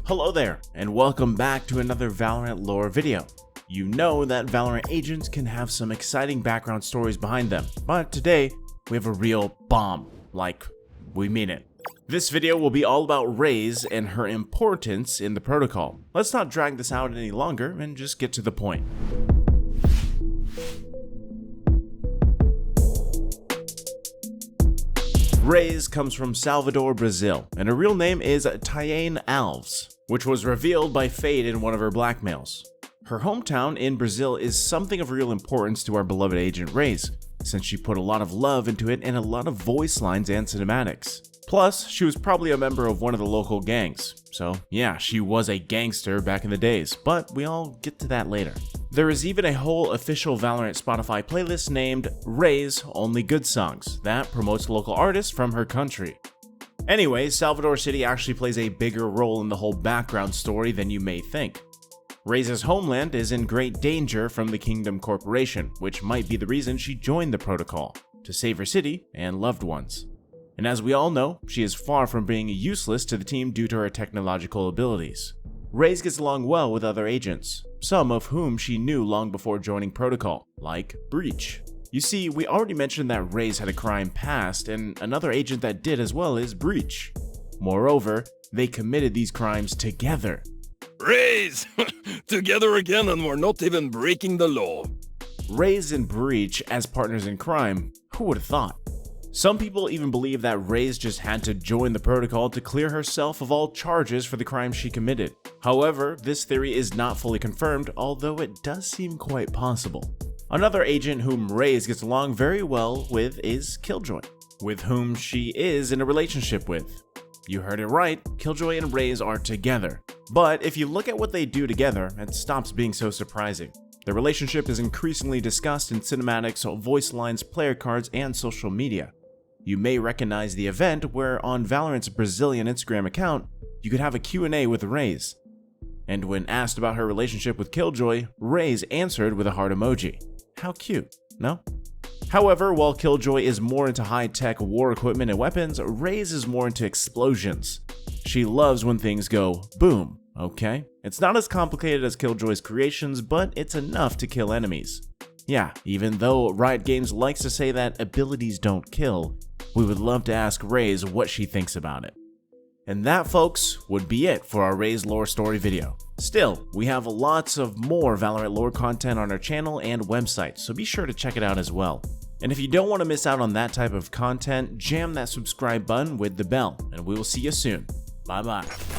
Hello there, and welcome back to another Valorant lore video. You know that Valorant Agents can have some exciting background stories behind them, but today we have a real bomb, like, we mean it. This video will be all about Raze and her importance in the protocol. Let's not drag this out any longer and just get to the point. Raze comes from Salvador, Brazil, and her real name is Tayane Alves, which was revealed by Fade in one of her blackmails. Her hometown in Brazil is something of real importance to our beloved agent Raze, since she put a lot of love into it and a lot of voice lines and cinematics. Plus, she was probably a member of one of the local gangs, so yeah, she was a gangster back in the days, but we'll get to that later. There is even a whole official Valorant Spotify playlist named Raze Only Good Songs that promotes local artists from her country. Anyway, Salvador City actually plays a bigger role in the whole background story than you may think. Raze's homeland is in great danger from the Kingdom Corporation, which might be the reason she joined the protocol, to save her city and loved ones. And as we all know, she is far from being useless to the team due to her technological abilities. Raze gets along well with other agents, some of whom she knew long before joining protocol, like Breach. You see, we already mentioned that Raze had a crime past, and another agent that did as well is Breach. Moreover, they committed these crimes together. Raze! Together again, and we're not even breaking the law. Raze and Breach as partners in crime, who would have thought? Some people even believe that Raze just had to join the protocol to clear herself of all charges for the crimes she committed. However, this theory is not fully confirmed, although it does seem quite possible. Another agent whom Raze gets along very well with is Killjoy, with whom she is in a relationship with. You heard it right, Killjoy and Raze are together. But if you look at what they do together, it stops being so surprising. Their relationship is increasingly discussed in cinematics, voice lines, player cards, and social media. You may recognize the event where on Valorant's Brazilian Instagram account, you could have a Q&A with Raze. And when asked about her relationship with Killjoy, Raze answered with a heart emoji. How cute, no? However, while Killjoy is more into high-tech war equipment and weapons, Raze is more into explosions. She loves when things go boom, okay? It's not as complicated as Killjoy's creations, but it's enough to kill enemies. Yeah, even though Riot Games likes to say that abilities don't kill, we would love to ask Raze what she thinks about it. And that, folks, would be it for our Raze lore story video. Still, we have lots of more Valorant lore content on our channel and website, so be sure to check it out as well. And if you don't want to miss out on that type of content, jam that subscribe button with the bell, and we will see you soon. Bye bye.